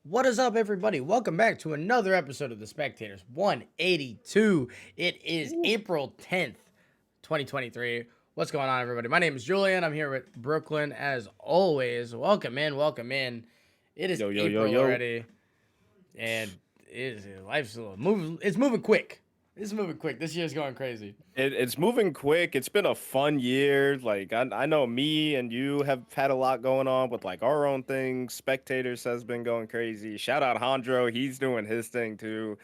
What is up, everybody? Welcome back to another episode of The Spectators 182. It is Ooh. April 10th, 2023. What's going on, everybody? My name is Julian. I'm here with Brooklyn as always. Welcome in, welcome in. It is Yo, yo, yo, April yo. already, and life's a little moving. It's moving quick. It's moving quick. This year's going crazy. It's moving quick. It's been a fun year. Like I know me and you have had a lot going on with like our own things. Spectators has been going crazy. Shout out Hondro, he's doing his thing too.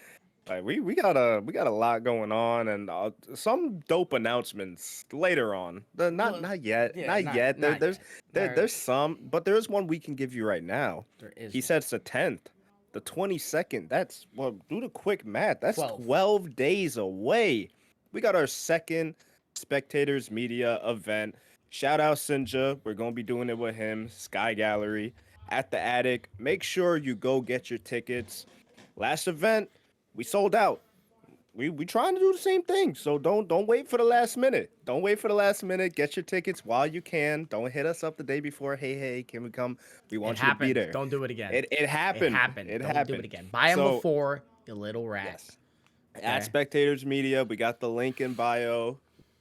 Like we got a lot going on and some dope announcements later on. Not Well, not yet, yeah, not not yet. There, not there's yet. there, There, there's some, but there's one we can give you right now. there is He one. said it's the 10th, the 22nd. That's well, do the quick math. That's 12. 12 days away. We got our second Spectators Media event. Shout out Sinja. We're gonna be doing it with him. Sky Gallery at the Attic. Make sure you go get your tickets. Last event, we sold out. We trying to do the same thing. So don't wait for the last minute. Don't wait for the last minute. Get your tickets while you can. Don't hit us up the day before. Hey, can we come? We It want you to be happened. there. Don't do it again. It It happened. happened. It Don't do it happened. again. Buy them So before, you little rat. yes, at Okay? Spectators Media, we got the link in bio.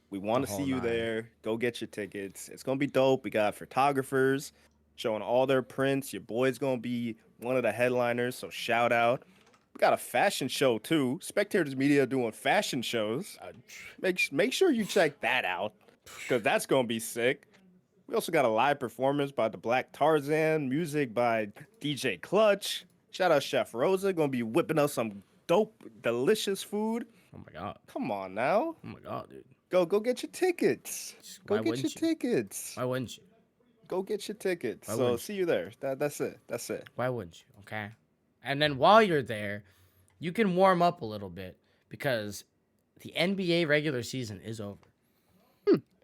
We The want to see whole you nine. there. Go get your tickets. It's gonna be dope. We got photographers showing all their prints. Your boy's gonna be one of the headliners. So shout out. We got a fashion show too. Spectators Media doing fashion shows. Uh, Make sure you check that out because that's gonna be sick. We also got a live performance by the Black Tarzan, music by DJ Clutch. Shout out Chef Rosa, gonna be whipping us some dope, delicious food. oh my god. Come on now, Oh my god, dude. go get your tickets. Go Why get your wouldn't you? tickets. Why wouldn't you? Go get your tickets. Why So wouldn't see you? you there. That's it. That's it. Why wouldn't you? Okay. And then while you're there, you can warm up a little bit because the NBA regular season is over.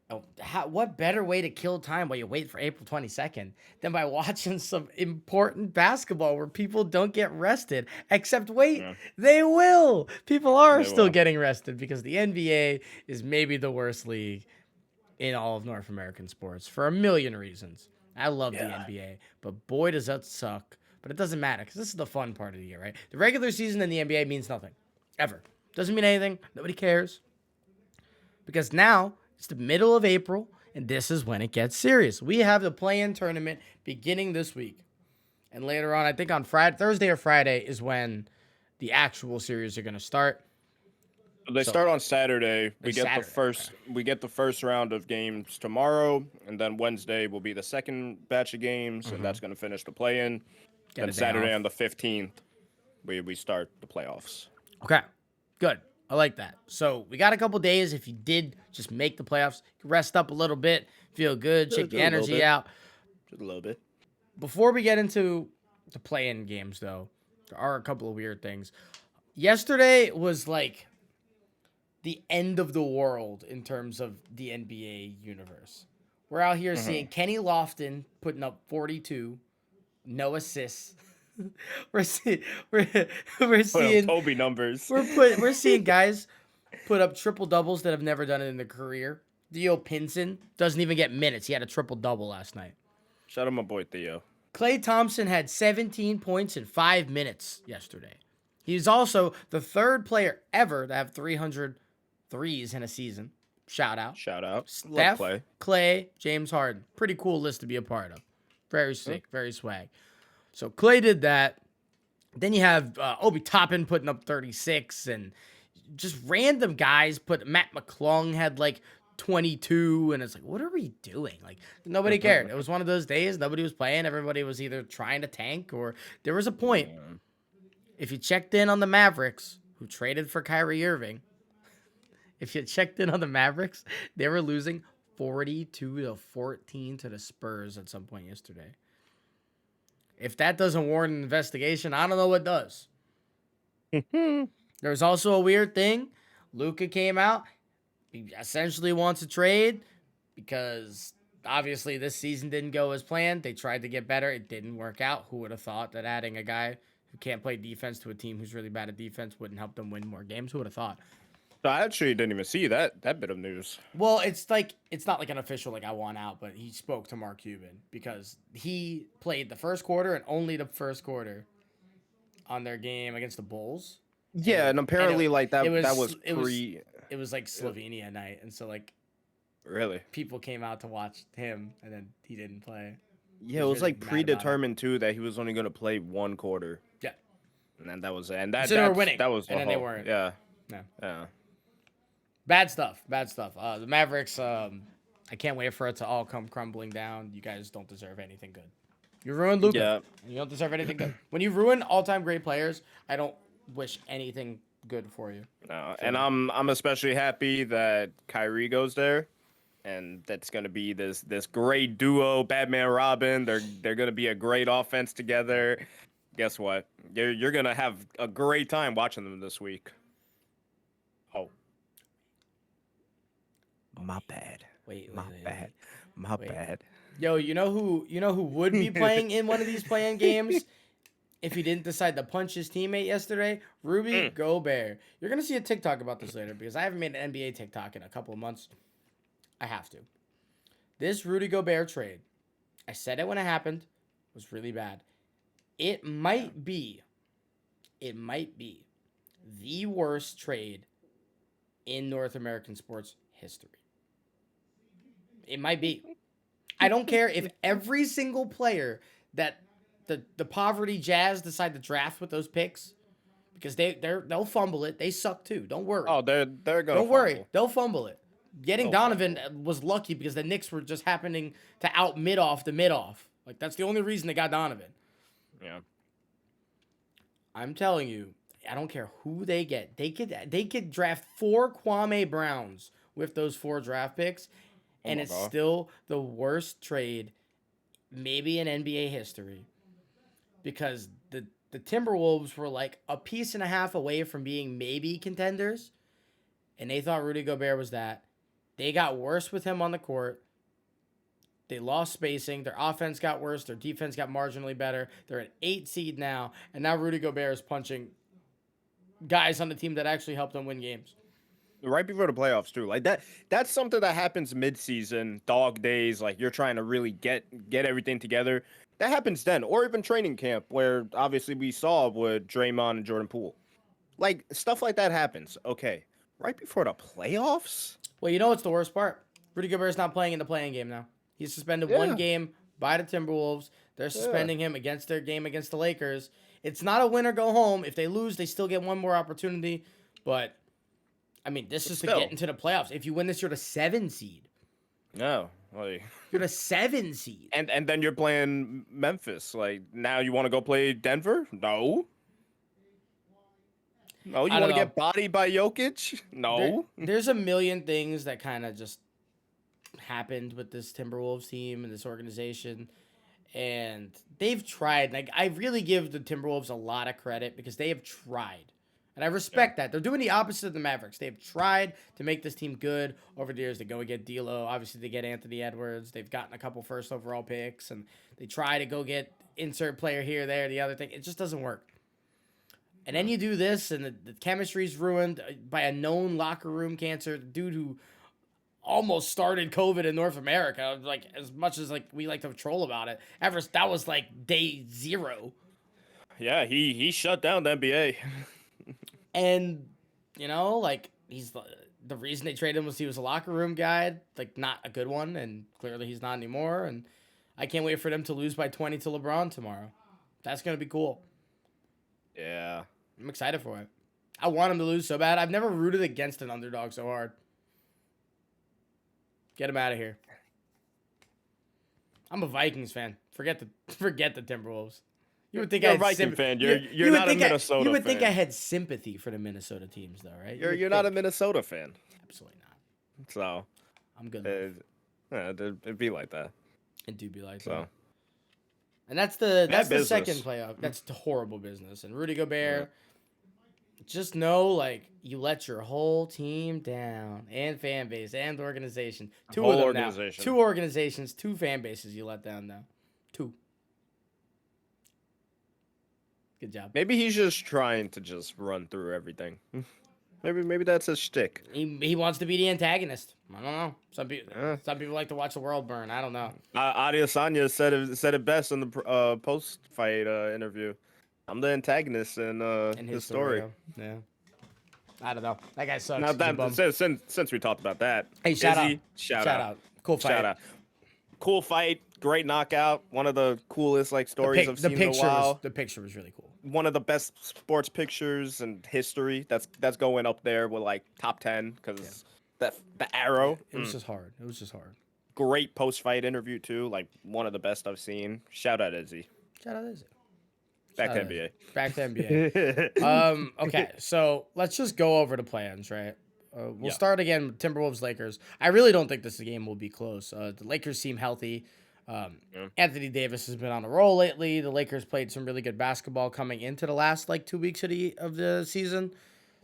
Oh, what better way to kill time while you wait for April 22nd than by watching some important basketball where people don't get rested? Except, wait, Yeah, they will. People are they still will. getting rested because the NBA is maybe the worst league in all of North American sports for a million reasons. I love the Yeah. NBA, but boy, does that suck. But it doesn't matter because this is the fun part of the year, right? The regular season in the NBA means nothing, ever. Doesn't mean anything. Nobody cares because now it's the middle of April, and this is when it gets serious. We have the play-in tournament beginning this week, and later on, I think on Friday, Thursday or Friday, is when the actual series are going to start. They So start on Saturday. it's Saturday. Okay. We get the first round of games tomorrow, and then Wednesday will be the second batch of games, and that's gonna finish the play-in. Get Then a day Saturday off. on the 15th, we start the playoffs. Okay, good. I like that. So we got a couple days. If you did just make the playoffs, you can rest up a little bit, feel good, Just check a your little energy bit. out. Just a little bit. Before we get into the play-in games, though, there are a couple of weird things. Yesterday was like the end of the world in terms of the NBA universe. We're out here seeing Kenny Lofton putting up 42, no assists. we're seeing we're, we're Put up seeing Kobe numbers. we're seeing guys put up triple doubles that have never done it in their career. Theo Pinson doesn't even get minutes. He had a triple double last night. Shout out my boy Theo. Klay Thompson had 17 points in 5 minutes yesterday. He's also the third player ever to have 300 threes in a season. Shout out. Shout out. Love Steph, Clay. Klay, James Harden. Pretty cool list to be a part of. Very sick, very swag. So Klay did that. Then you have Obi Toppin putting up 36 and just random guys Matt McClung had like 22, and it's like, what are we doing? Like, nobody cared. It was one of those days. Nobody was playing. Everybody was either trying to tank, or there was a point. If you checked in on the Mavericks, who traded for Kyrie Irving, if you checked in on the Mavericks, they were losing 42-14 to the Spurs at some point yesterday. If that doesn't warrant an investigation, I don't know what does. There's also a weird thing. Luka came out. He essentially wants a trade because obviously this season didn't go as planned. They tried to get better. It didn't work out. Who would have thought that adding a guy who can't play defense to a team who's really bad at defense wouldn't help them win more games? Who would have thought? So I actually didn't even see that bit of news. Well, it's not like an official like I want out, but he spoke to Mark Cuban because he played the first quarter and only the first quarter on their game against the Bulls. Yeah, and apparently like that was it pre. was like Slovenia night, and so like Really? people came out to watch him, and then he didn't play. He Yeah, it was was really like mad about it. predetermined too that he was only gonna play one quarter, Yeah, and then that was it. And so they were winning, that was the and then they whole. weren't. Yeah, No. yeah. Bad stuff. Bad stuff. The Mavericks. I can't wait for it to all come crumbling down. You guys don't deserve anything good. You ruined Luka. Yeah. You don't deserve anything good. When you ruin all-time great players, I don't wish anything good for you. No, and I'm especially happy that Kyrie goes there, and that's gonna be this great duo, Batman Robin. They're gonna be a great offense together. Guess what? You're gonna have a great time watching them this week. Oh, my bad. Wait. My bad. Yo, you know who would be playing in one of these playing games if he didn't decide to punch his teammate yesterday? Rudy Gobert. You're gonna see a TikTok about this later because I haven't made an NBA TikTok in a couple of months. I have to. This Rudy Gobert trade, I said it when it happened, was really bad. It might be the worst trade in North American sports history. It might be. I don't care if every single player that the poverty Jazz decide to draft with those picks, because they'll fumble it. They suck too. Don't worry. Oh, they're gonna. Don't worry. They'll fumble it. Getting Donovan was lucky because the Knicks were just happening to out mid-off the mid-off. Like, that's the only reason they got Donovan. Yeah. I'm telling you, I don't care who they get. They could draft 4 Kwame Browns with those 4 draft picks, and it's still the worst trade maybe in NBA history. Because the Timberwolves were like a piece and a half away from being maybe contenders, and they thought Rudy Gobert was that. They got worse with him on the court. They lost spacing. Their offense got worse. Their defense got marginally better. They're an 8 seed now. And now Rudy Gobert is punching guys on the team that actually helped them win games. Right before the playoffs, too. Like, that's something that happens mid-season, dog days. Like, you're trying to really get everything together. That happens then. Or even training camp, where obviously we saw with Draymond and Jordan Poole. Like, stuff like that happens. Okay. Right before the playoffs? Well, you know what's the worst part? Rudy Gobert's not playing in the playing game now. He's suspended 1 game by the Timberwolves. They're suspending him against their game against the Lakers. It's not a win or go home. If they lose, they still get one more opportunity. But, I mean, this is to get into the playoffs. If you win this, you're the 7 seed. No. Like, you're the 7 seed. And then you're playing Memphis. Like, now you want to go play Denver? No. No, you want to get bodied by Jokic? No. There's a million things that kind of just happened with this Timberwolves team and this organization, and they've tried. Like, I really give the Timberwolves a lot of credit because they have tried, and I respect that. They're doing the opposite of the Mavericks. They've tried to make this team good over the years. They go and get D'Lo. Obviously, they get Anthony Edwards. They've gotten a couple first overall picks, and they try to go get insert player here, there, the other thing. It just doesn't work. And then you do this, and the chemistry's ruined by a known locker room cancer. The dude who almost started COVID in North America, like, as much as like we like to troll about it. That was like day 0. Yeah, he shut down the NBA. And, you know, like, he's the reason they traded him was he was a locker room guy, like, not a good one, and clearly he's not anymore. And I can't wait for them to lose by 20 to LeBron tomorrow. That's gonna be cool. Yeah. I'm excited for it. I want him to lose so bad. I've never rooted against an underdog so hard. Get him out of here. I'm a Vikings fan. Forget the Timberwolves. You would think you're a Viking fan. You're not a Minnesota fan. You would think I had sympathy for the Minnesota teams, though, right? You're not a Minnesota fan. Absolutely not. So I'm good. It'd be like that. It do be like that. And that's the business. Second playoff. That's horrible business. And Rudy Gobert, just know, like, you let your whole team down, and fan base, and organization. 2 of them now. 2 organizations, 2 fan bases you let down now. 2. Good job. Maybe he's just trying to just run through everything. Maybe that's his shtick. He wants to be the antagonist. I don't know. Some people like to watch the world burn. I don't know. Adesanya said it best in the post-fight interview. I'm the antagonist in in the his story. story. Yeah. I don't know. That guy Now sucks. He's a that bum. since we talked about that, Hey, shout out. Izzy, shout Shout out, out. Cool shout fight. out, cool fight, great knockout, one of the coolest like stories I've seen in a while. The picture was really cool. One of the best sports pictures in history. That's going up there with like top 10 Yeah. because that the arrow. It was just hard. It was just hard. Great post fight interview too. Like one of the best I've seen. Shout out Izzy. Shout out Izzy. Back Shout to out Izzy. NBA. Back to NBA. Okay, so let's just go over the plans, right? We'll Yeah. start again with Timberwolves Lakers. I really don't think this game will be close. The Lakers seem healthy. Yeah. Anthony Davis has been on a roll lately. The Lakers played some really good basketball coming into the last like 2 weeks of the season.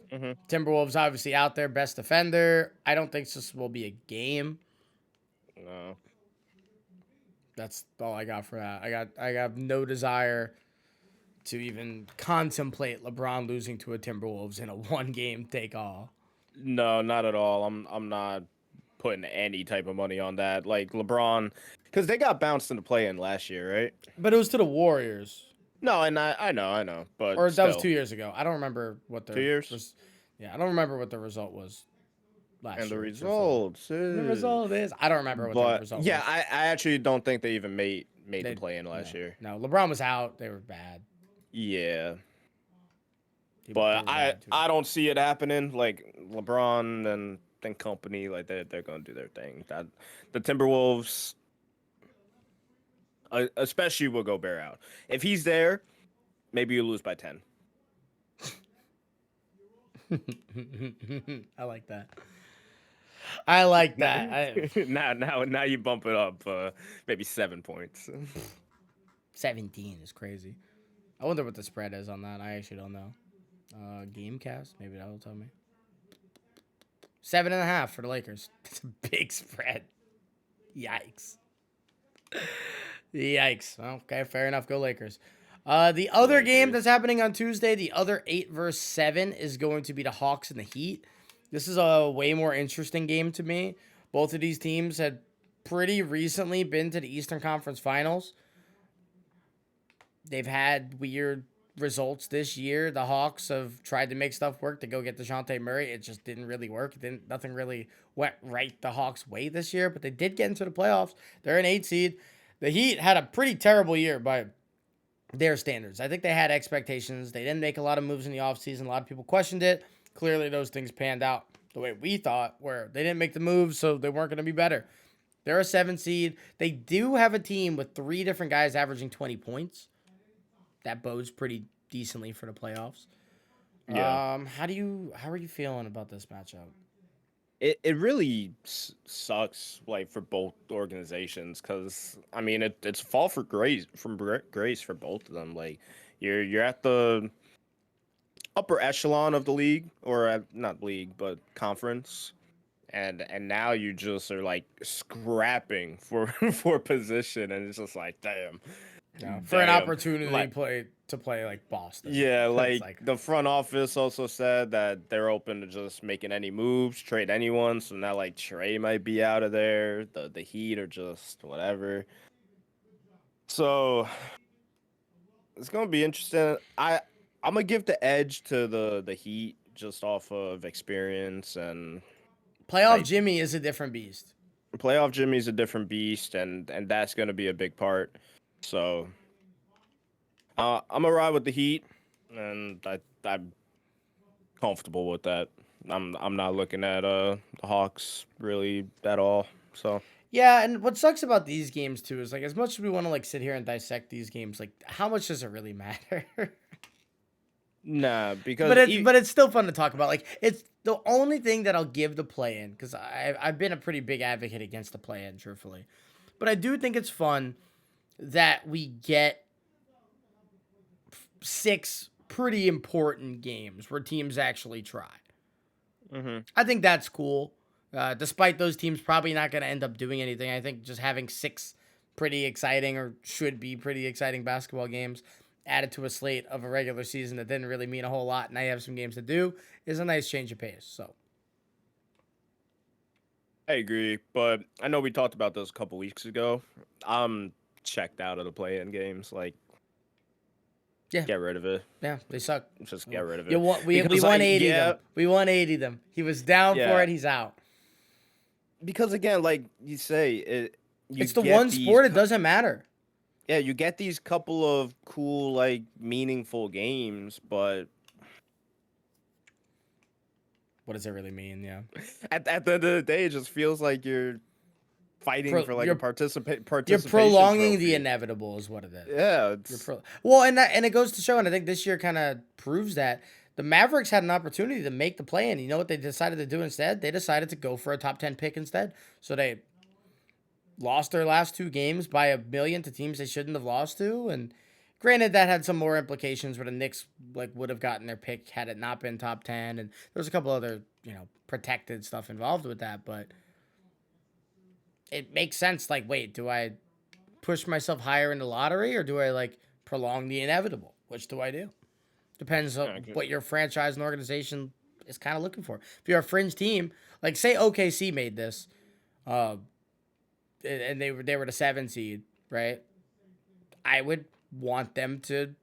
Mhm. Timberwolves obviously out there, best defender. I don't think this will be a game. No. That's all I got for that. I got no desire to even contemplate LeBron losing to a Timberwolves in a one game take all. No, not at all. I'm not putting any type of money on that. Like LeBron, because they got bounced into play in last year, right? But it was to the Warriors. No, and I know, but Or that was still. 2 years ago. I don't remember what the 2 years? Yeah, I don't remember what the result was last And the year. results. The result is I don't remember what the But result yeah, was. I actually don't think they even made They- the play in last no, year. No, LeBron was out. They were bad. Yeah. They But were bad, too. I don't see it happening. Like LeBron and company, like they're gonna do their thing. That the Timberwolves, especially with Gobert out, if he's there, maybe you lose by 10. I like that. I like that. Now you bump it up, maybe 7 points. 17 is crazy. I wonder what the spread is on that. I actually don't know. Gamecast, maybe that'll tell me. 7.5 for the Lakers. It's a big spread. Yikes. Yikes. Okay, fair enough. Go Lakers. The other game that's happening on Tuesday, the other 8 versus 7, is going to be the Hawks and the Heat. This is a way more interesting game to me. Both of these teams had pretty recently been to the Eastern Conference Finals. They've had weird results this year. The Hawks have tried to make stuff work to go get DeJounte Murray. It just didn't really work. Nothing really went right the Hawks' way this year, but they did get into the playoffs. They're an 8 seed. The Heat had a pretty terrible year by their standards. I think they had expectations. They didn't make a lot of moves in the offseason. A lot of people questioned it. Clearly, those things panned out the way we thought, where they didn't make the moves, so they weren't going to be better. They're a 7 seed. They do have a team with 3 different guys averaging 20 points. That bodes pretty decently for the playoffs. Yeah. How are you feeling about this matchup? It really sucks like for both organizations because I mean it's fall for grace grace for both of them. Like you're at the upper echelon of the league or not league but conference, and now you just are like scrapping for for position, and it's just like damn. For an Damn. opportunity Like, to play like Boston. yeah, It's like the front office also said that they're open to just making any moves, trade anyone. So now like Trey might be out of there. The Heat are just whatever. So it's gonna be interesting. I'm gonna give the edge to the Heat just off of experience and playoff type. Jimmy is a different beast. Playoff Jimmy's a different beast, and that's gonna be a big part. So I'm gonna ride with the Heat, and I'm comfortable with that. I'm not looking at the Hawks really at all. So Yeah, and what sucks about these games too is like as much as we want to like sit here and dissect these games, like how much does it really matter? nah, because but it's still fun to talk about. Like it's the only thing that I'll give the play in because I've been a pretty big advocate against the play in, truthfully. But I do think it's fun that we get 6 pretty important games where teams actually try. I think that's cool. Despite those teams probably not going to end up doing anything, I think just having 6 pretty exciting or should be pretty exciting basketball games added to a slate of a regular season that didn't really mean a whole lot. Now you have some games to do is a nice change of pace. So I agree, but I know we talked about this a couple weeks ago. I'm checked out of the play-in games. Like Yeah, Get rid of it. yeah, they suck. Just get rid of You it. want we Because like 180 yeah, them. We 180 them. He was down for yeah. it. He's out. Because again, like you say, you It's the get one these sport. It doesn't matter. yeah, you get these couple of cool, like meaningful games, but What does it really mean? Yeah. at the end of the day, it just feels like you're fighting Pro, for like a you're you're participation prolonging the trophy. inevitable is what it is. Yeah, You're it's well, and it goes to show, and I think this year kind of proves that the Mavericks had an opportunity to make the play, and you know what they decided to do instead? They decided to go for a top 10 pick instead. So they lost their last two games by a million to teams they shouldn't have lost to, and granted that had some more implications where the Knicks like would have gotten their pick had it not been top 10, and there's a couple other protected stuff involved with that, but it makes sense. Like, wait, do I push myself higher in the lottery or do I like prolong the inevitable? Which do I do? Depends on what your franchise and organization is kind of looking for. If you're a fringe team, like say OKC made this, uh, and they were the 7 seed, right? I would want them to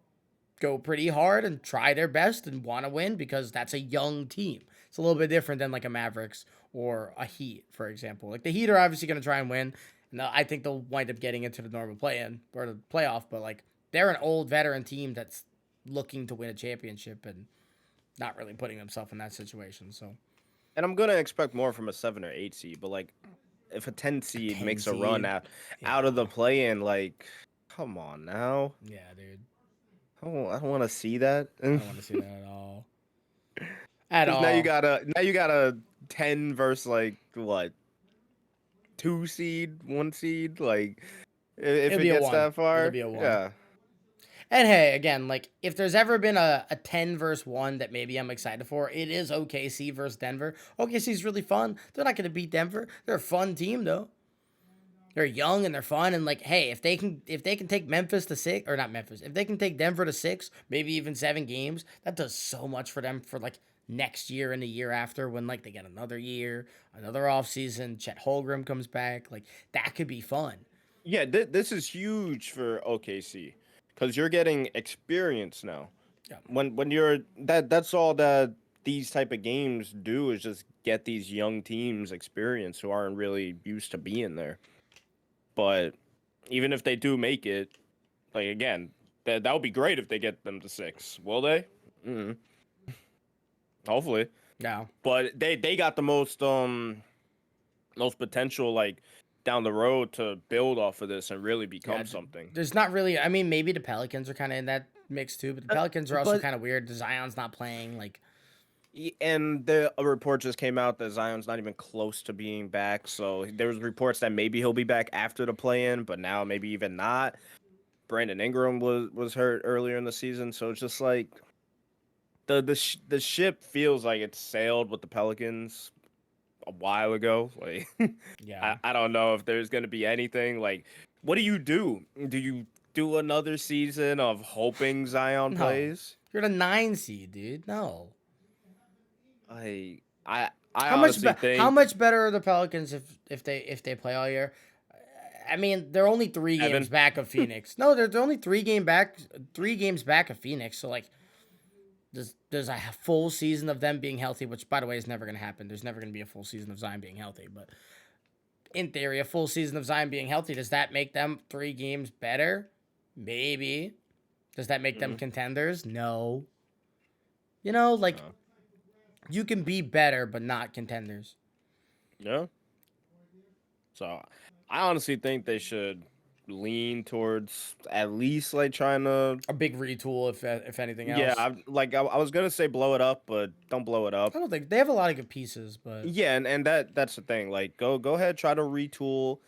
go pretty hard and try their best and want to win because that's a young team. It's a little bit different than like a Mavericks or a Heat, for example. Like the Heat are obviously going to try and win. And I think they'll wind up getting into the normal play-in or the playoff, but like they're an old veteran team that's looking to win a championship and not really putting themselves in that situation. So and I'm gonna expect more from a 7 or 8 seed, but like if a 10 seed 10 makes a run seed, out of the yeah, play-in, like come on now. yeah, dude, I don't want to see that. I don't want to see that at all, at Because all. now you got a 10 versus like what 2 seed, 1 seed. Like if It'll it be a gets one. that It'll far, be a one. yeah, And hey, again, like if there's ever been a 10 versus 1 that maybe I'm excited for, it is OKC versus Denver. OKC's really fun. They're not going to beat Denver. They're a fun team though. They're young and they're fun and like hey, if they can take Memphis to 6 or not Memphis, if they can take Denver to 6, maybe even 7 games, that does so much for them for like next year and the year after when like they get another year, another offseason, Chet Holmgren comes back, like that could be fun. yeah. This is huge for OKC because you're getting experience now. Yeah. When you're that's all that these type of games do is just get these young teams experience who aren't really used to being there. But even if they do make it, like again, that would be great if they get them to 6. Will they? mm Hopefully. Yeah. But they got the most potential like down the road to build off of this and really Yeah, become something. there's not really. I mean, maybe the Pelicans are kind of in that mix too, but the Pelicans are also But kind of weird. Zion's not playing. Like, and the a report just came out that Zion's not even close to being back. So there was reports that maybe he'll be back after the play-in, but now maybe even not. Brandon Ingram was hurt earlier in the season, so it's just like the ship feels like it's sailed with the Pelicans a while ago. Like yeah, I don't know if there's gonna be anything. Like, what do you do? Do you do another season of hoping Zion no, plays? you're the 9 seed, dude. No. I How much honestly how think much better are the Pelicans if they play all year? I mean, they're only 3 games Evan. back of Phoenix. No, they're only 3 games back of Phoenix. So like, there's a full season of them being healthy, which by the way is never gonna happen. There's never gonna be a full season of Zion being healthy, but in theory, a full season of Zion being healthy, does that make them 3 games better? Maybe. Does that make them Mhm. contenders? No. Like Uh, you can be better, but not contenders. yeah. So I honestly think they should lean towards at least like trying to. A big retool, if anything Yeah, else. I was gonna say blow it up, but don't blow it up. I don't think they have a lot of good pieces, but Yeah, and that's the thing. Like, go ahead, try to retool,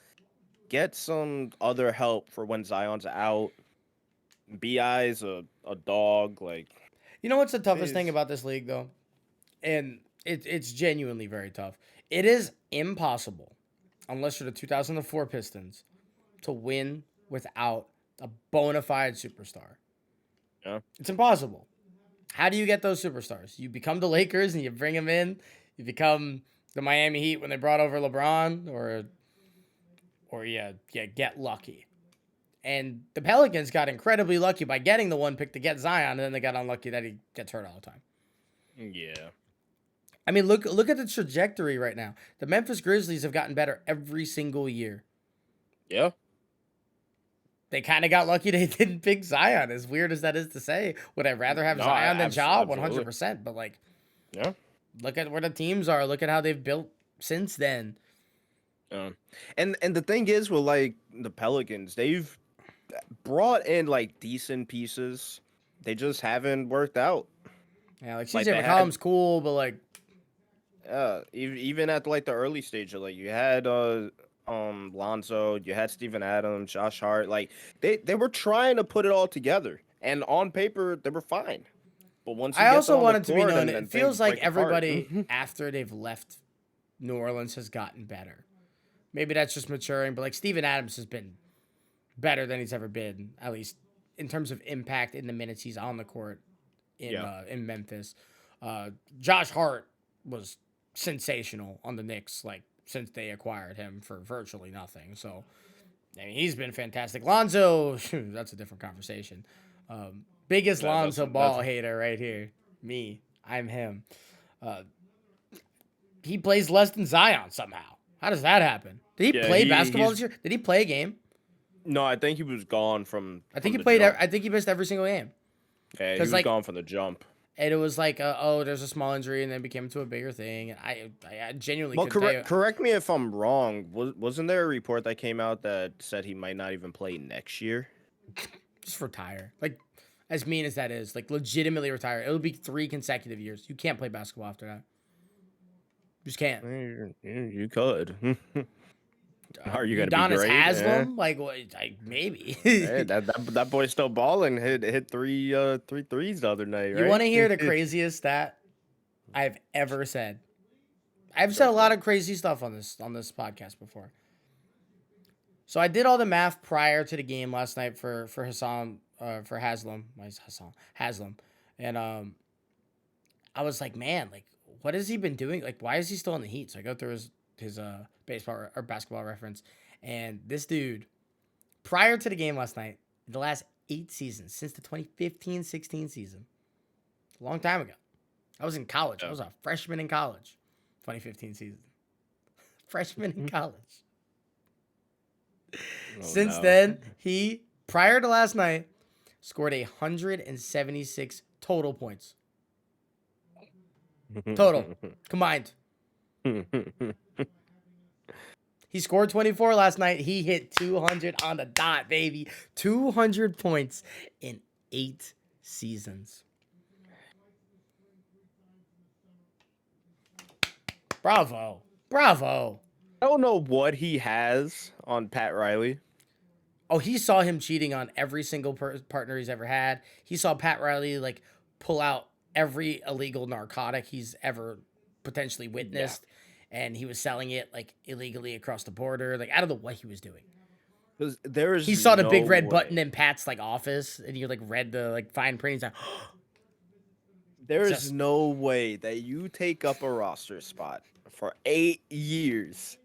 get some other help for when Zion's out. Bi's a dog. Like, you know what's the toughest thing is about this league though, and it's genuinely very tough. It is impossible, unless you're the 2004 Pistons, to win without a bona fide superstar. yeah, It's impossible. How do you get those superstars? You become the Lakers and you bring them in. You become the Miami Heat when they brought over LeBron, or yeah, get lucky. And the Pelicans got incredibly lucky by getting the 1 pick to get Zion, and then they got unlucky that he gets hurt all the time. Yeah. I mean, look at the trajectory right now. The Memphis Grizzlies have gotten better every single year. Yeah. They kind of got lucky they didn't pick Zion. As weird as that is to say, would I rather have Zion than Ja? 100%. But like, yeah, look at where the teams are. Look at how they've built since then. And the thing is with like the Pelicans, they've brought in like decent pieces. They just haven't worked out. Yeah, like Like, CJ they McCollum's cool, but like, even at like the early stage of like you had Lonzo, you had Steven Adams, Josh Hart, like they were trying to put it all together, and on paper they were fine. But once you I get also them on wanted the to be court known. and It feels things like break apart. everybody after they've left New Orleans has gotten better. Maybe that's just maturing, but like Steven Adams has been better than he's ever been, at least in terms of impact in the minutes he's on the court in Memphis. Josh Hart was sensational on the Knicks, like since they acquired him for virtually nothing. So I mean, he's been fantastic. Lonzo, that's a different conversation. Biggest Lonzo Ball hater right here. Me. I'm him. He plays less than Zion somehow. How does that happen? Did he play basketball this year? Did he play a game? No, I think he was gone from. I think he played. I think he missed every single game. Yeah, he was like, gone from the jump. And it was like, there's a small injury, and then became into a bigger thing. And I genuinely. Well, correct me if I'm wrong. Wasn't there a report that came out that said he might not even play next year? Just retire. Like, as mean as that is, like legitimately retire. It'll be 3 consecutive years. You can't play basketball after that. You just can't. You could. Are you gonna be great? Haslam? Like, maybe. Hey, that boy's still balling. Hit three threes the other night. Right? You want to hear the craziest stat I've ever said? I've said a lot of crazy stuff on this podcast before. So I did all the math prior to the game last night for Haslam, and I was like, man, like, what has he been doing? Like, why is he still in the Heat? So I go through his baseball or basketball reference, and this dude, prior to the game last night, the last 8 seasons since the 2015-16 season, a long time ago. I was in college. I was a freshman in college. 2015 season. Freshman in college. Since then, he, prior to last night, scored 176 total points. Total. Combined. He scored 24 last night. He hit 200 on the dot, baby. 200 points in 8 seasons. Bravo. Bravo. I don't know what he has on Pat Riley. Oh, he saw him cheating on every single partner he's ever had. He saw Pat Riley like pull out every illegal narcotic he's ever potentially witnessed, and he was selling it like illegally across the border. Like, I don't know what he was doing. He saw the big red button in Pat's like office, and he like read the like fine print. He's like, there is no way that you take up a roster spot for 8 years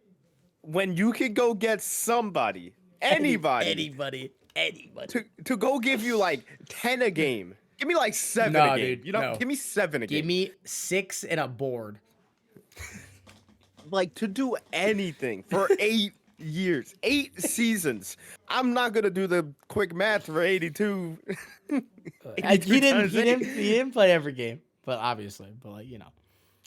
when you could go get somebody, anybody to go give you like 10 a game. Give me like 7 a game. Dude, give me 7 a game. Give me 6 and a board. Like, to do anything for 8 years, 8 seasons. I'm not gonna do the quick math for 82. He didn't play every game, but obviously, like, you know,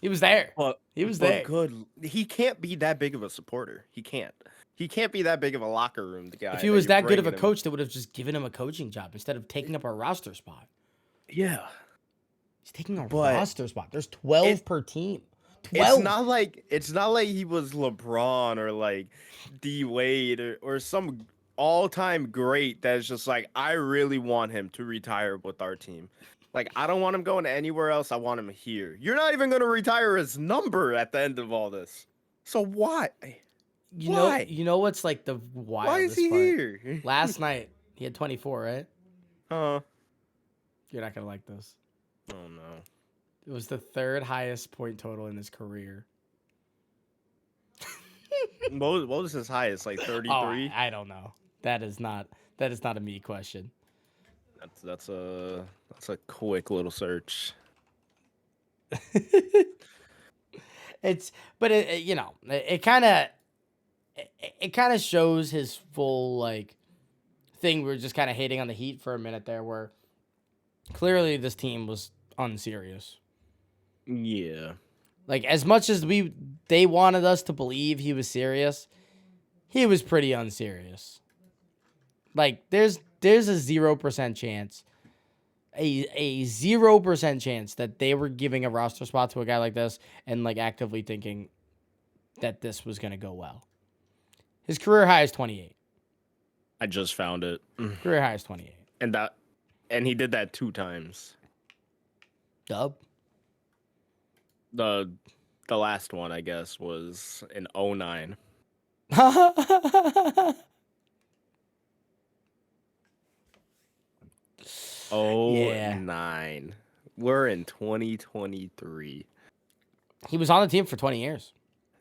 he was there. He was there. Good. He can't be that big of a supporter. He can't be that big of a locker room guy. If he was that good of a coach, they would have just given him a coaching job instead of taking up a roster spot. Yeah. He's taking a roster spot. There's 12 per team. 12. It's not like he was LeBron or like D Wade or some all-time great that's just like, I really want him to retire with our team. Like, I don't want him going anywhere else. I want him here. You're not even going to retire his number at the end of all this. So why? You know what's like the wildest Why is he part? here? Last night, he had 24, right? You're not going to like this. Oh, no. It was the 3rd highest point total in his career. What was his highest? Like 33? I don't know. That is not That is not a me question. That's a quick little search. But it kind of it kind of shows his full like thing. We were just kind of hating on the Heat for a minute there, where clearly this team was unserious. Yeah. Like as much as they wanted us to believe he was serious, he was pretty unserious. Like there's a 0% chance, a 0% chance that they were giving a roster spot to a guy like this and like actively thinking that this was gonna go well. His career high is 28. I just found it. Career high is 28. And he did that 2 times. Dub. The last one, I guess, was in 09. Yeah. 09. We're in 2023. He was on the team for 20 years.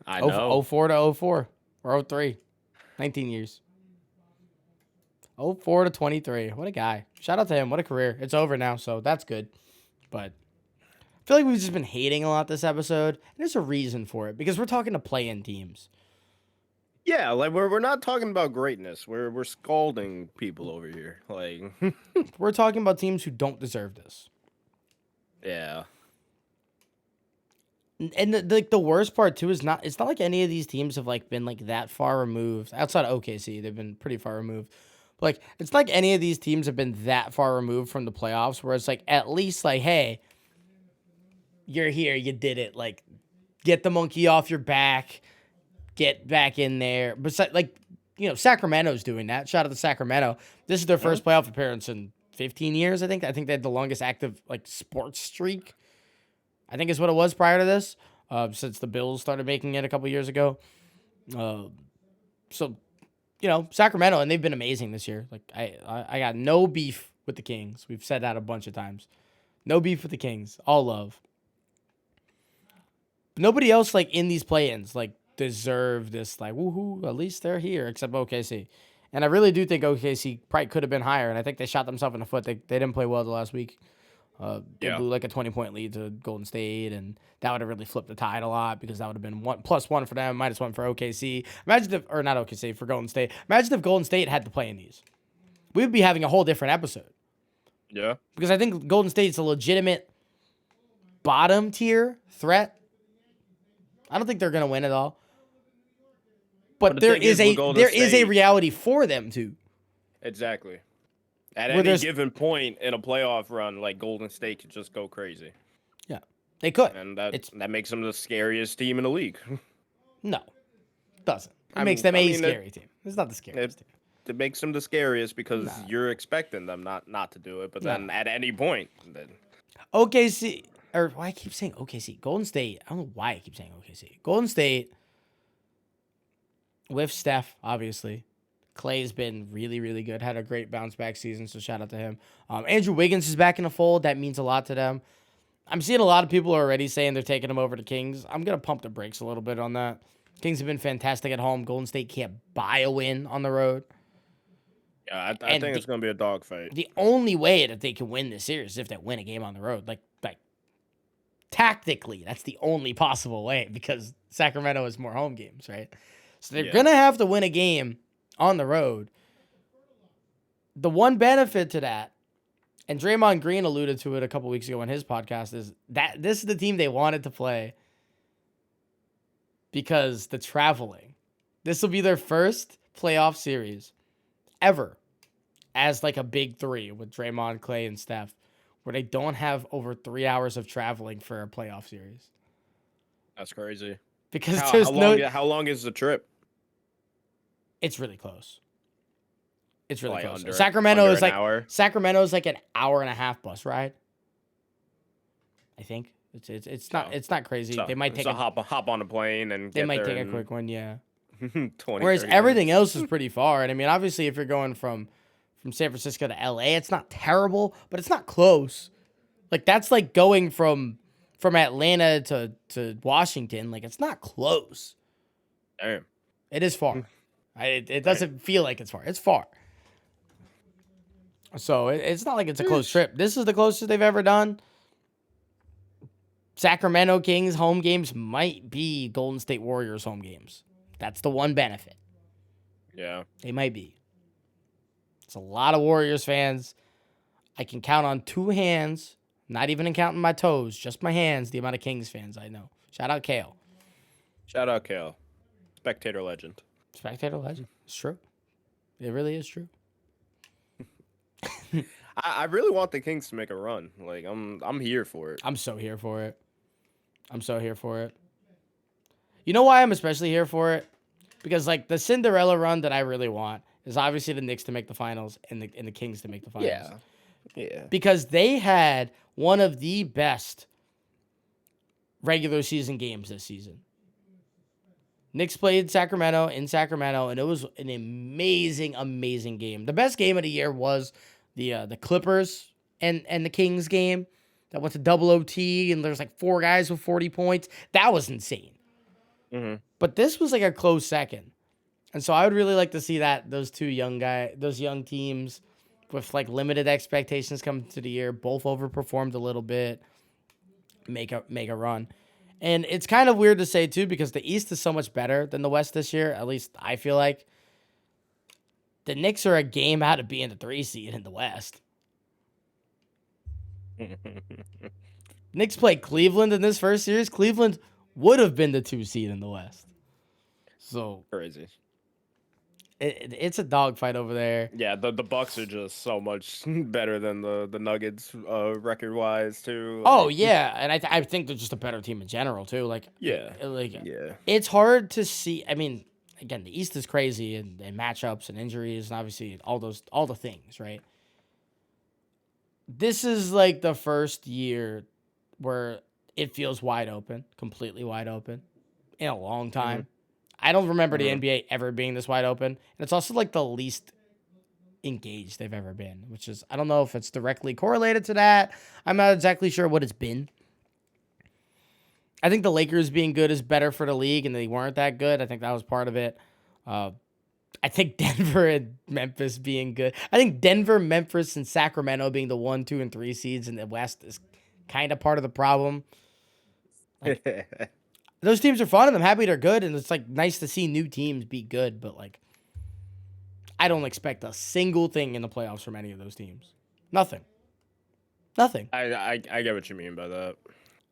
I know. 04 to 04 or 03. 19 years. 04 to 23. What a guy. Shout out to him. What a career. It's over now, so that's good. But I feel like we've just been hating a lot this episode. And there's a reason for it because we're talking to play-in teams. Yeah, like we're not talking about greatness. We're scalding people over here. Like We're talking about teams who don't deserve this. yeah. And the worst part too is it's not like any of these teams have like been like that far removed outside of OKC. They've been pretty far removed. But like it's not like any of these teams have been that far removed from the playoffs where it's like at least like, hey, you're here, you did it. Like get the monkey off your back, get back in there. But like, Sacramento's doing that. Shout out to Sacramento. This is their first playoff appearance in 15 years, I think. I think they had the longest active like sports streak, I think is what it was prior to this, since the Bills started making it a couple years ago. So, Sacramento, and they've been amazing this year. Like I got no beef with the Kings. We've said that a bunch of times. No beef with the Kings. All love. But nobody else like in these play-ins like deserve this like woohoo. At least they're here, except OKC. And I really do think OKC probably could have been higher, and I think they shot themselves in the foot. They didn't play well the last week. They blew like a 20-point lead to Golden State, and that would have really flipped the tide a lot because that would have been +1 for them, -1 for OKC. Imagine if, or not OKC, for Golden State. Imagine if Golden State had to play in these. We'd be having a whole different episode. Yeah. Because I think Golden State's a legitimate bottom tier threat. I don't think they're gonna win it all, but there is a reality for them too. Exactly. At any given point in a playoff run, like Golden State could just go crazy. Yeah, they could, and that makes them the scariest team in the league. No, it doesn't. It makes them a scary team. It's not the scariest team. It makes them the scariest because you're expecting them not to do it, but then at any point, then OKC, or why I keep saying OKC, Golden State. I don't know why I keep saying OKC. Golden State with Steph, obviously. Clay's been really, really good. Had a great bounce back season, so shout out to him. Andrew Wiggins is back in the fold. That means a lot to them. I'm seeing a lot of people already saying they're taking him over to Kings. I'm going to pump the brakes a little bit on that. Kings have been fantastic at home. Golden State can't buy a win on the road. Yeah, I think it's going to be a dogfight. The only way that they can win this series is if they win a game on the road. Like tactically, that's the only possible way because Sacramento has more home games, right? So they're going to have to win a game on the road. The one benefit to that, and Draymond Green alluded to it a couple weeks ago on his podcast, is that this is the team they wanted to play because the traveling. This will be their first playoff series ever as like a big three with Draymond, Clay, and Steph, where they don't have over 3 hours of traveling for a playoff series. That's crazy. Because how long is the trip? It's really close. It's really close. Under Sacramento is like an hour and a half bus ride. I think it's not crazy. So, they might take hop on a plane and they might take a quick one, yeah. 20, Whereas everything else is pretty far. And I mean, obviously, if you're going from San Francisco to LA, it's not terrible, but it's not close. Like that's like going from Atlanta to Washington. Like it's not close. Damn. It is far. It doesn't feel like it's far. It's far. So it's not like it's a close Sheesh. trip. This is the closest they've ever done. Sacramento Kings home games might be Golden State Warriors home games. That's the one benefit. Yeah. They might be. It's a lot of Warriors fans. I can count on two hands, not even counting my toes, just my hands, the amount of Kings fans I know. Shout out Kale. Shout out Kale, spectator legend. Spectator legend. It's true. It really is true. I really want the Kings to make a run. Like I'm here for it. I'm so here for it. I'm so here for it. You know why I'm especially here for it? Because like the Cinderella run that I really want is obviously the Knicks to make the finals and the Kings to make the finals. Yeah. Yeah. Because they had one of the best regular season games this season. Knicks played Sacramento in Sacramento, and it was an amazing, amazing game. The best game of the year was the Clippers and the Kings game that went to double OT, and there's like 4 guys with 40 points. That was insane. Mm-hmm. But this was like a close second, and so I would really like to see that those young teams with like limited expectations coming to the year, both overperformed a little bit, make a run. And it's kind of weird to say too, because the East is so much better than the West this year. At least I feel like the Knicks are a game out of being the 3 seed in the West. Knicks played Cleveland in this first series. Cleveland would have been the 2 seed in the West. So Crazy. it's a dogfight over there. Yeah, the Bucks are just so much better than the Nuggets record wise too. Oh Like, yeah, and I think they're just a better team in general too. Like yeah, yeah, it's hard to see. I mean, again, the East is crazy and matchups and injuries and obviously all the things, right? This is like the first year where it feels wide open, completely wide open, in a long time. Mm-hmm. I don't remember the Mhm. NBA ever being this wide open, and it's also like the least engaged they've ever been, which is I don't know if it's directly correlated to that. I'm not exactly sure what it's been. I think the Lakers being good is better for the league, and they weren't that good. I think that was part of it. I think Denver and Memphis being good. I think Denver, Memphis, and Sacramento being the 1, 2, and 3 seeds in the West is kind of part of the problem. Those teams are fun, and I'm happy they're good, and it's like nice to see new teams be good. But like, I don't expect a single thing in the playoffs from any of those teams. Nothing. I get what you mean by that.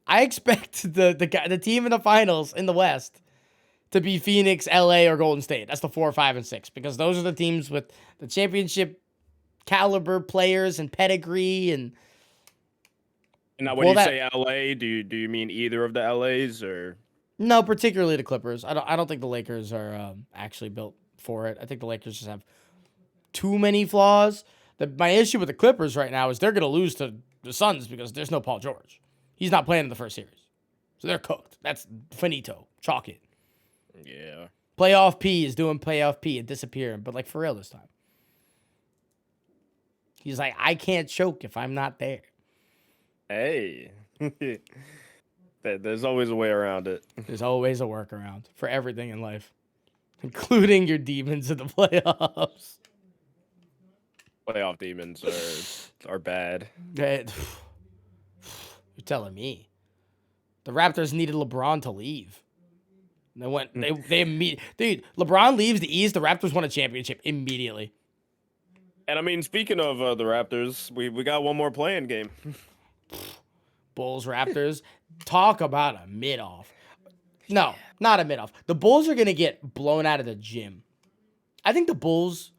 I expect the team in the finals in the West to be Phoenix, LA, or Golden State. That's the 4, 5, and 6 because those are the teams with the championship caliber players and pedigree. And now, when you say LA, do you mean either of the LAs or? No, particularly the Clippers. I don't think the Lakers are actually built for it. I think the Lakers just have too many flaws. My issue with the Clippers right now is they're going to lose to the Suns because there's no Paul George. He's not playing in the first series. So they're cooked. That's finito. Chalk it. Yeah. Playoff P is doing playoff P and disappearing, but like for real this time. He's like, I can't choke if I'm not there. Hey. There's always a way around it. There's always a workaround for everything in life, including your demons in the playoffs. Playoff demons are bad. You're telling me. The Raptors needed LeBron to leave. They went. They immediately. Dude, LeBron leaves the East. The Raptors won a championship immediately. And I mean, speaking of the Raptors, we got one more playing game. Bulls, Raptors. Talk about a mid-off. No, not a mid-off. The Bulls are going to get blown out of the gym. I think the Bulls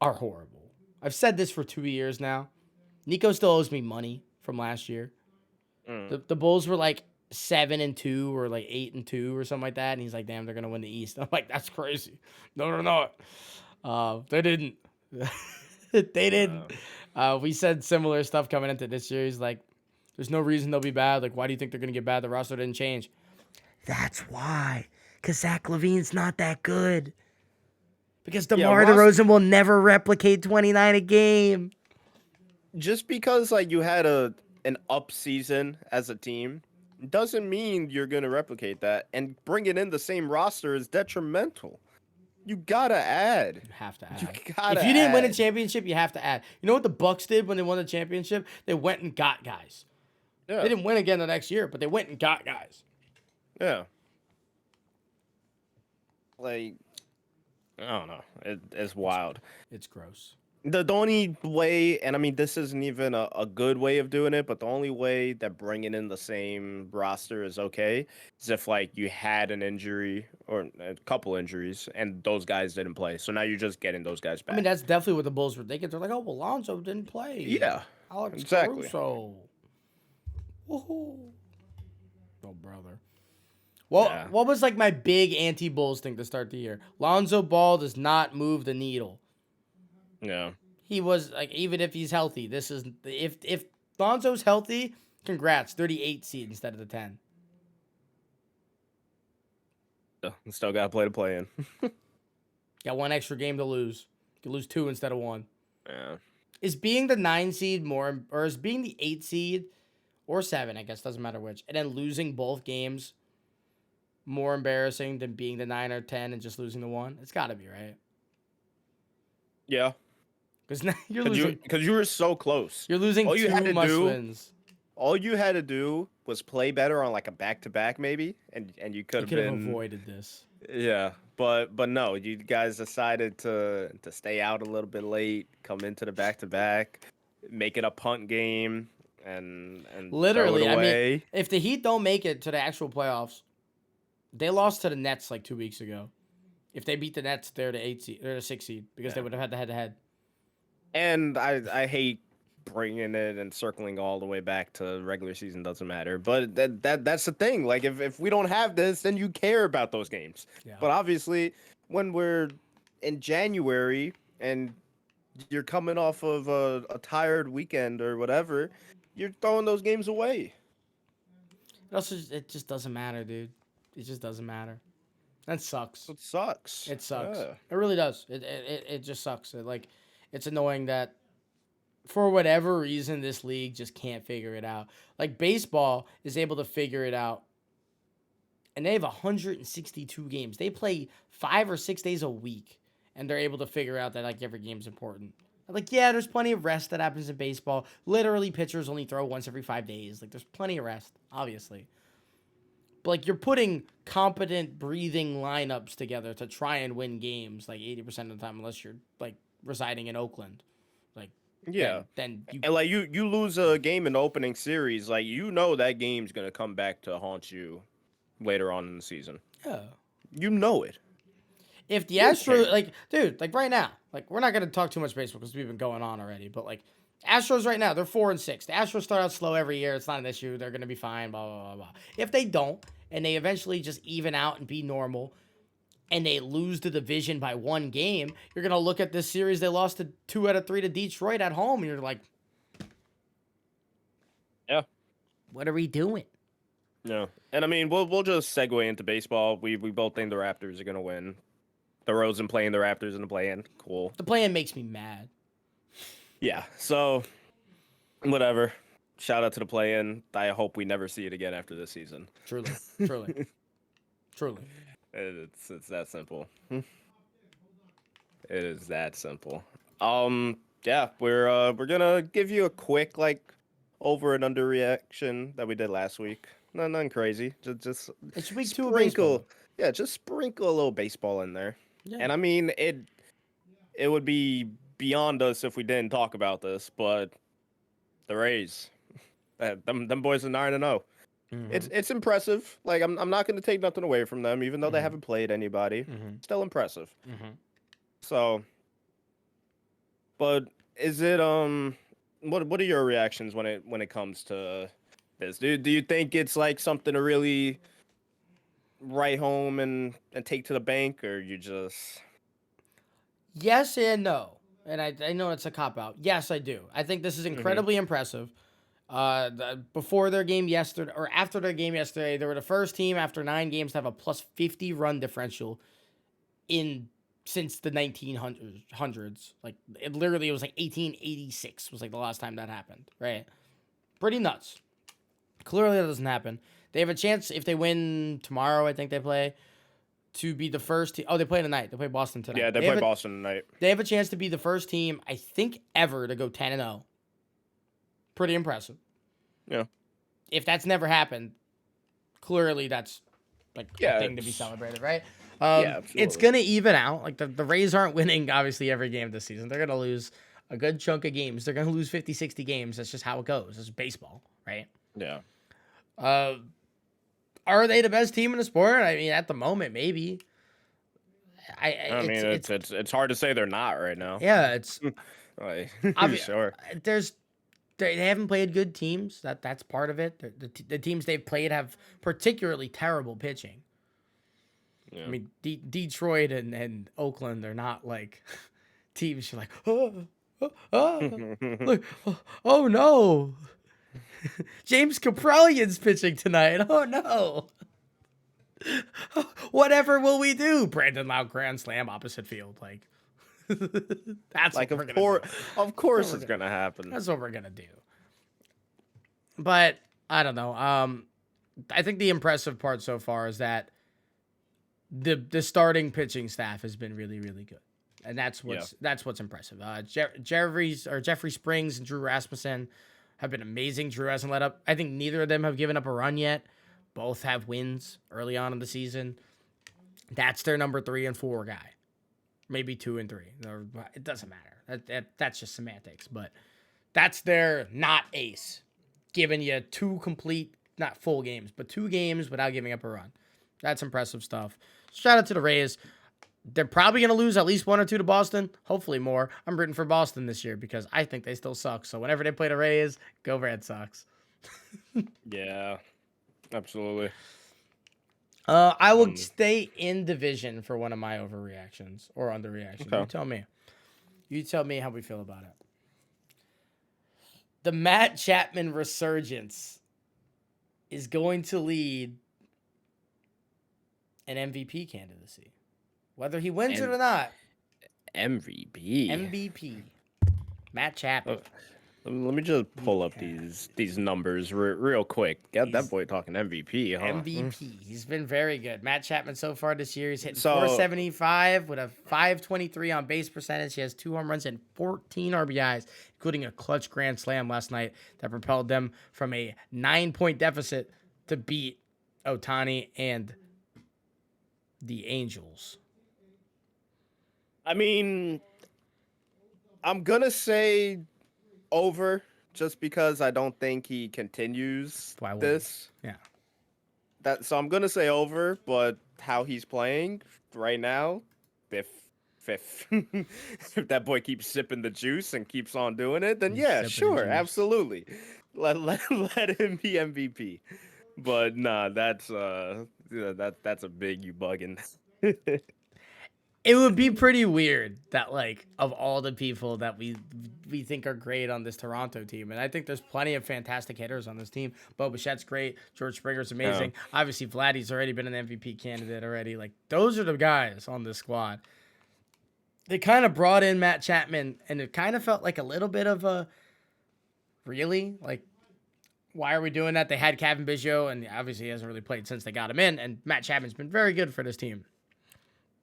are horrible. I've said this for 2 years now. Nico still owes me money from last year. The Bulls were like 7-2 or like 8-2 or something like that. And he's like, damn, they're going to win the East. I'm like, that's crazy. No, they're not. They didn't. They didn't. We said similar stuff coming into this year. He's like, there's no reason they'll be bad. Like, why do you think they're going to get bad? The roster didn't change. That's why. Because Zach LaVine's not that good. Because DeMar DeRozan will never replicate 29 a game. Just because like you had an up season as a team doesn't mean you're going to replicate that. And bringing in the same roster is detrimental. You gotta add. You have to You add. gotta If you didn't win a add. championship, you have to add. You know what the Bucks did when they won the championship? They went and got guys. They Yeah, didn't win again the next year, but they went and got guys. yeah. Like I don't know. It's wild. It's gross. The only way, and I mean, this isn't even a good way of doing it, but the only way that bringing in the same roster is okay is if, like, you had an injury or a couple injuries and those guys didn't play. So now you're just getting those guys I mean, back. that's definitely what the Bulls were thinking. They're like, oh, well, Lonzo didn't play. Yeah, Alex exactly. Caruso. Woohoo. Oh, brother. Yeah. What was like my big anti-Bulls thing to start the year? Lonzo Ball does not move the needle. Yeah. He was like, even if he's healthy, this is if Lonzo's healthy, congrats, 38 seed instead of the 10. Still got to play to play in. Got one extra game to lose. You can lose 2 instead of 1. Yeah. Is being the 9 seed more, or is being the 8 seed or 7, I guess, doesn't matter which, and then losing both games more embarrassing than being the 9 or 10 and just losing the 1? It's got to be, right? Yeah. Because now you're losing. Because you were so close. You're losing All you had 2 to must do- wins. All you had to do was play better on like a back-to-back maybe, and you could You have could have been avoided this. Yeah, but no, you guys decided to stay out a little bit late, come into the back-to-back, make it a punt game, and Literally, throw it I mean, away. if the Heat don't make it to the actual playoffs, they lost to the Nets like 2 weeks ago. If they beat the Nets, they're the 8 seed, they're the 6 seed because they Yeah. would have had the head-to-head. And I hate bringing it and circling all the way back to regular season doesn't matter, but that's the thing. Like if we don't have this, then you care about those games. Yeah. But obviously, when we're in January and you're coming off of a tired weekend or whatever, you're throwing those games away. It just doesn't matter, dude. It just doesn't matter. That sucks. It sucks. It sucks. Yeah. It really does. It just sucks. It's annoying that for whatever reason this league just can't figure it out. Like baseball is able to figure it out. And they have 162 games. They play 5 or 6 days a week and they're able to figure out that like every game's important. Like, yeah, there's plenty of rest that happens in baseball. Literally, pitchers only throw once every 5 days. Like, there's plenty of rest, obviously. But, like, you're putting competent breathing lineups together to try and win games, like, 80% of the time, unless you're, like, residing in Oakland. Like, Yeah. Then you... And like you lose a game in the opening series, like you know that game's gonna come back to haunt you later on in the season. Yeah. You know it. If the Astros, like, dude, like right now, like, we're not going to talk too much baseball because we've been going on already, but like, Astros right now, they're 4-6. The Astros start out slow every year. It's not an issue. They're going to be fine, blah, blah, blah, blah. If they don't, and they eventually just even out and be normal, and they lose the division by 1 game, you're going to look at this series they lost to 2 out of 3 to Detroit at home, and you're like, Yeah. what are we doing? Yeah. And I mean, we'll just segue into baseball. We both think the Raptors are gonna win. The Rosen playing the Raptors in the play-in. Cool. The play-in makes me mad. Yeah. So whatever. Shout out to the play-in. I hope we never see it again after this season. Truly. It's that simple. It is that simple. Yeah, we're gonna give you a quick like over and under reaction that we did last week. Nothing crazy. Just It's week 2 of baseball. Yeah, just sprinkle a little baseball in there. Yeah. And I mean it would be beyond us if we didn't talk about this, but the Rays, them boys are 9-0. It's impressive. Like I'm not going to take nothing away from them, even though they haven't played anybody. Still impressive. So, but is it what are your reactions when it comes to this? Do you think it's like something to really write home and take to the bank, or you just Yes and no. And I know it's a cop-out. Yes, I do. I think this is incredibly impressive. Before their game yesterday, or after their game yesterday, they were the first team after 9 games to have a plus 50 run differential since the 1900s. Like, it was like 1886 was like the last time that happened, right? Pretty nuts. Clearly that doesn't happen. They have a chance if they win tomorrow, I think they play. to be the first team. Oh, they play tonight. They play Boston tonight. Yeah, they play Boston tonight. They have a chance to be the first team, I think, ever to go 10-0. Pretty impressive. Yeah. If that's never happened, clearly that's like a thing to be celebrated, right? Yeah, absolutely. It's gonna even out. Like the Rays aren't winning obviously every game this season. They're gonna lose a good chunk of games. They're gonna lose 50, 60 games. That's just how it goes. It's baseball, right? Yeah. Are they the best team in the sport? I mean, at the moment, maybe. I mean, it's hard to say they're not right now. Yeah, it's like, sure. They haven't played good teams. That's part of it. The teams they've played have particularly terrible pitching. Yeah. I mean, Detroit and Oakland are not like teams you're like, look, oh no. James Kapralian's pitching tonight. Oh no. Whatever will we do? Brandon Loud grand slam opposite field. Like that's like what we're gonna do. Of course it's gonna happen. That's what we're gonna do. But I don't know. I think the impressive part so far is that the starting pitching staff has been really, really good. And that's what's impressive. Jeffrey Springs and Drew Rasmussen have been amazing. Drew hasn't let up. I think neither of them have given up a run yet. Both have wins early on in the season. That's their number 3 and 4 guy. Maybe 2 and 3. It doesn't matter. That's just semantics. But that's their not ace. Giving you 2 complete, not full games, but 2 games without giving up a run. That's impressive stuff. Shout out to the Rays. They're probably going to lose at least 1 or 2 to Boston. Hopefully more. I'm rooting for Boston this year because I think they still suck. So whenever they play the Rays, go Red Sox. Yeah, absolutely. I will stay in division for one of my overreactions or underreactions. Okay. You tell me how we feel about it. The Matt Chapman resurgence is going to lead an MVP candidacy. Whether he wins it or not. MVP. Matt Chapman. Let me just pull up these numbers real quick. Get that boy talking MVP, huh? MVP. He's been very good. Matt Chapman so far this year, he's hitting 475 with a 523 on base percentage. He has 2 home runs and 14 RBIs, including a clutch grand slam last night that propelled them from a 9-point deficit to beat Ohtani and the Angels. I mean, I'm going to say over just because I don't think he continues this. Yeah. So I'm going to say over, but how he's playing right now, if that boy keeps sipping the juice and keeps on doing it, then yeah, sure, absolutely. Let him be MVP. But nah, that's a big you bugging. It would be pretty weird that, like, of all the people that we think are great on this Toronto team, and I think there's plenty of fantastic hitters on this team. Bo Bichette's great. George Springer's amazing. Obviously, Vladdy's already been an MVP candidate already. Like, those are the guys on this squad. They kind of brought in Matt Chapman, and it kind of felt like a little bit of a, really? Like, why are we doing that? They had Kevin Biggio, and obviously he hasn't really played since they got him in, and Matt Chapman's been very good for this team.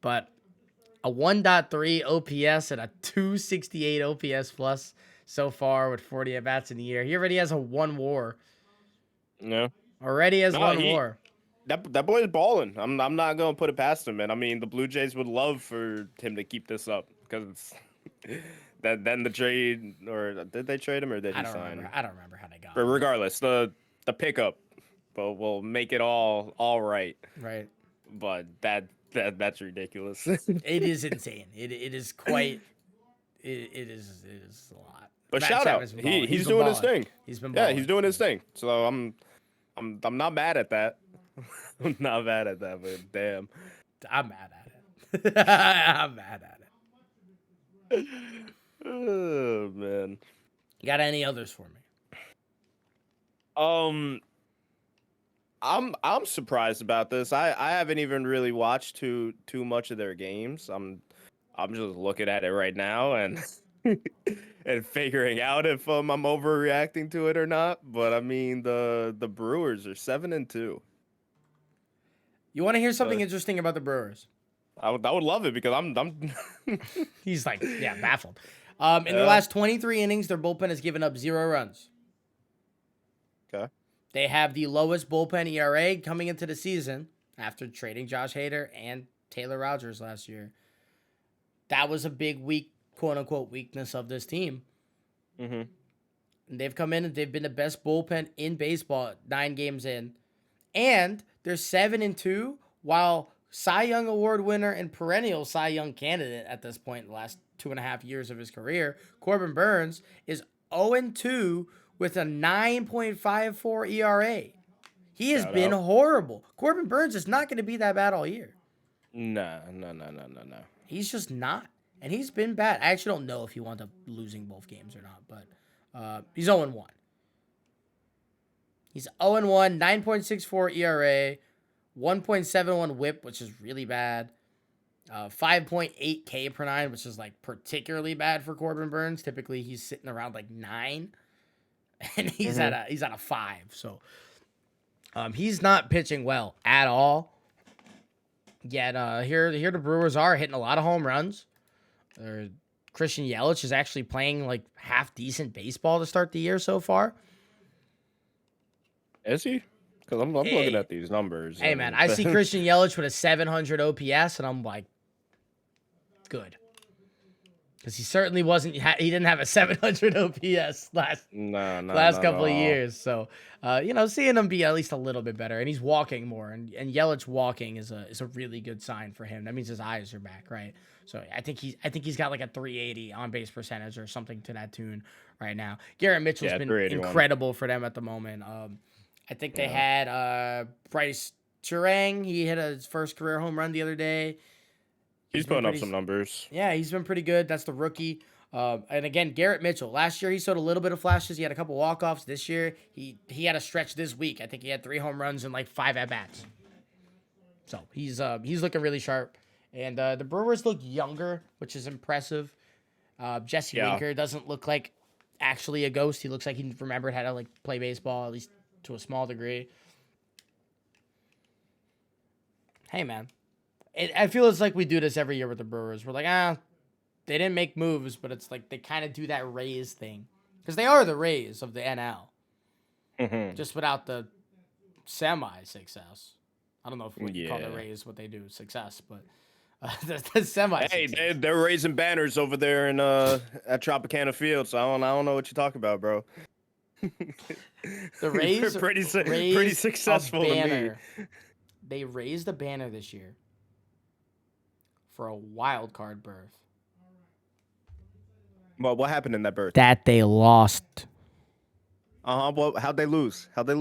But a 1.3 OPS and a 268 OPS plus so far with 40 at-bats in the year. He already has a 1 WAR. Yeah. Already has 1 WAR. That boy is balling. I'm not going to put it past him, man. I mean, the Blue Jays would love for him to keep this up because then the trade, or did they trade him or did he sign? I don't remember how they got him. But regardless, the pickup will make it all right. Right. But that's ridiculous. It is insane. It is quite. It is a lot. But shout out, he's doing his thing. He's been balling. Yeah, he's doing his thing. So I'm not mad at that. I'm not mad at that, but damn, I'm mad at it. I'm mad at it. Oh man, you got any others for me? I'm surprised about this. I haven't even really watched too much of their games. I'm just looking at it right now and and figuring out if I'm overreacting to it or not. But I mean the Brewers are 7-2. You want to hear something interesting about the Brewers? I would love it because I'm He's like, yeah, baffled. In the last 23 innings, their bullpen has given up 0 runs. okay. They have the lowest bullpen ERA coming into the season after trading Josh Hader and Taylor Rogers last year. That was a big quote unquote weakness of this team. Mm-hmm. And they've come in and they've been the best bullpen in baseball 9 games in. And they're 7-2, while Cy Young Award winner and perennial Cy Young candidate at this point in the last 2.5 years of his career, Corbin Burns, is 0-2 with a 9.54 ERA. He has been horrible. Corbin Burns is not going to be that bad all year. No. He's just not. And he's been bad. I actually don't know if he wound up losing both games or not, but he's 0-1. He's 0-1, 9.64 ERA, 1.71 WHIP, which is really bad. 5.8 K per 9, which is like particularly bad for Corbin Burns. Typically, he's sitting around like 9, and he's at a 5. So he's not pitching well at all. Yet here the Brewers are hitting a lot of home runs. Christian Yelich is actually playing like half decent baseball to start the year so far. Is he? Because I'm looking at these numbers. Hey, man, I see Christian Yelich with a 700 OPS, and I'm like, good. Because he certainly wasn't, he didn't have a 700 OPS last couple of years. So, seeing him be at least a little bit better, and he's walking more, and Yelich walking is a really good sign for him. That means his eyes are back, right? So I think he's got like a 380 on base percentage or something to that tune right now. Garrett Mitchell's been incredible for them at the moment. I think they had Bryce Turang. He hit his first career home run the other day. He's putting up some numbers. Yeah, he's been pretty good. That's the rookie. And again, Garrett Mitchell. Last year, he showed a little bit of flashes. He had a couple walk-offs. This year, he had a stretch this week. I think he had 3 home runs and like 5 at-bats. So he's looking really sharp. And the Brewers look younger, which is impressive. Jesse Winker doesn't look like actually a ghost. He looks like he remembered how to like play baseball, at least to a small degree. Hey, man. I feel it's like we do this every year with the Brewers. We're like, they didn't make moves, but it's like they kind of do that Rays thing. Because they are the Rays of the NL. Mm-hmm. Just without the semi-success. I don't know if we call the Rays what they do success, but the semi-success. Hey, they're raising banners over there in at Tropicana Field, so I don't know what you're talking about, bro. The Rays pretty successful to me. They raised a banner this year for a wild card berth. Well, what happened in that berth? That they lost. Well, how'd they lose? They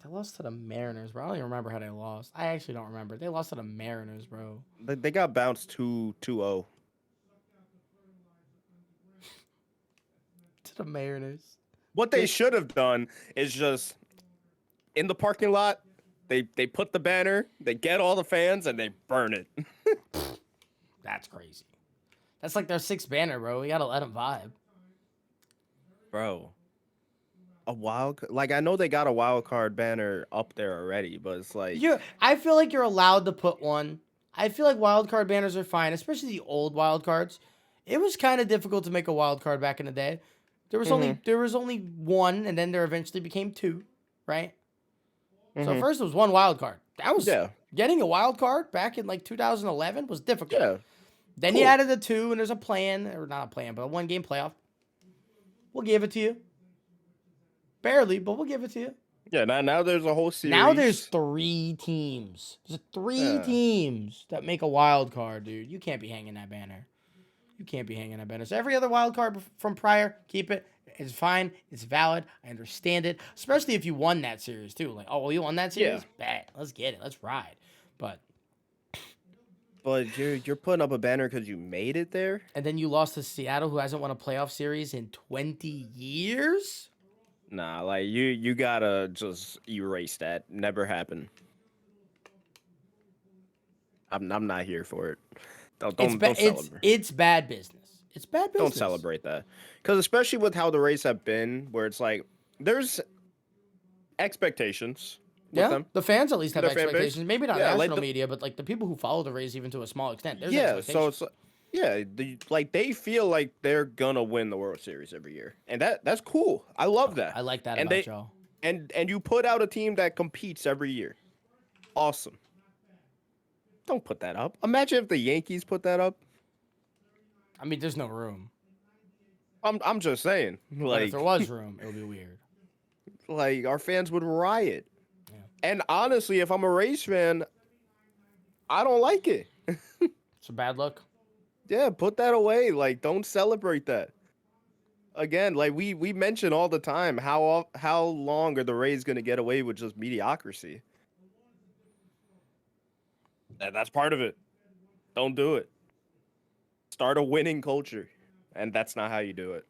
lost to the Mariners, bro. I don't even remember how they lost. I actually don't remember. They lost to the Mariners, bro. They got bounced 2-0. To the Mariners. What they should have done is just in the parking lot, they put the banner, they get all the fans, and they burn it. That's crazy. That's like their 6th banner, bro. We gotta let them vibe. Bro. I know they got a wild card banner up there already, but it's like I feel like you're allowed to put one. I feel like wild card banners are fine, especially the old wild cards. It was kind of difficult to make a wild card back in the day. There was only one, and then there eventually became 2, right? So first it was 1 wild card. That was getting a wild card back in like 2011 was difficult. Yeah. Then you added the 2, and there's a plan, or not a plan, but a 1-game playoff. We'll give it to you. Barely, but we'll give it to you. Yeah, now there's a whole series. Now there's 3 teams. There's 3 teams that make a wild card, dude. You can't be hanging that banner. So every other wild card from prior, keep it. It's fine. It's valid. I understand it. Especially if you won that series, too. Like, oh, well, you won that series? Yeah. Bet. Let's get it. Let's ride. But you're putting up a banner because you made it there? And then you lost to Seattle, who hasn't won a playoff series in 20 years? Nah, like, you gotta just erase that. Never happened. I'm not here for it. Don't celebrate. It's bad business. It's bad business. Don't celebrate that. Because especially with how the Rays have been, where it's like, there's expectations, with Yeah, them. the fans at least have Their fan base. expectations. Maybe not Yeah, like national media, but like the people who follow the Rays, even to a small extent, there's yeah. expectations. So yeah, like they feel like they're gonna win the World Series every year, and that's cool. I love that. I like that And about they y'all. and you put out a team that competes every year. Awesome. Don't put that up. Imagine if the Yankees put that up. I mean, there's no room. I'm just saying. But if there was room, it would be weird. Like our fans would riot. Yeah. And honestly, if I'm a Rays fan, I don't like it. It's a bad look. Yeah, put that away. Like, don't celebrate that. Again, like we mention all the time, how long are the Rays gonna get away with just mediocrity? And that's part of it. Don't do it. Start a winning culture, and that's not how you do it.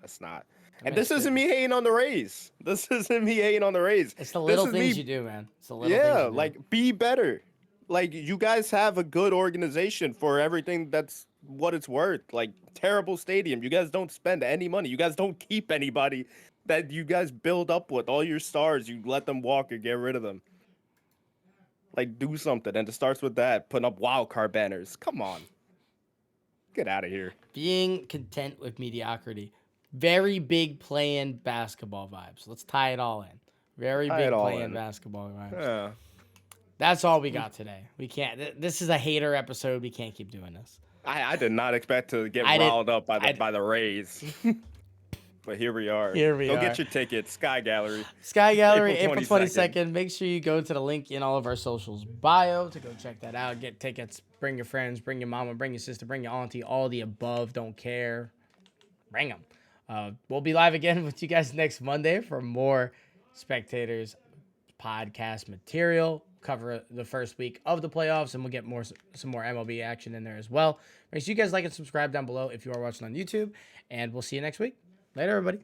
That's not. And this isn't me hating on the Rays. This isn't me hating on the Rays. It's the little This is things me- you do, man. It's the little things you do. like be better. Like you guys have a good organization for everything that's what it's worth. Like terrible stadium. You guys don't spend any money. You guys don't keep anybody that you guys build up with. All your stars, you let them walk or get rid of them. Like do something. And it starts with that. Putting up wild card banners. Come on. Get out of here. Being content with mediocrity. Very big play-in basketball vibes. Let's tie it all in. Very Tie big it all play-in in. basketball vibes. Yeah. That's all we got today. We can't. This is a hater episode. We can't keep doing this. I did not expect to get I did- riled up by I- the Rays. But here we are. Here we Go are. get your tickets. Sky Gallery. Sky Gallery, April April 22nd. Make sure you go to the link in all of our socials bio to go check that out. Get tickets. Bring your friends. Bring your mama. Bring your sister. Bring your auntie. All the above. Don't care. Bring them. We'll be live again with you guys next Monday for more Spectators podcast material. Cover the first week of the playoffs, and we'll get some more MLB action in there as well. Make sure you guys like and subscribe down below if you are watching on YouTube, and we'll see you next week. Later, everybody.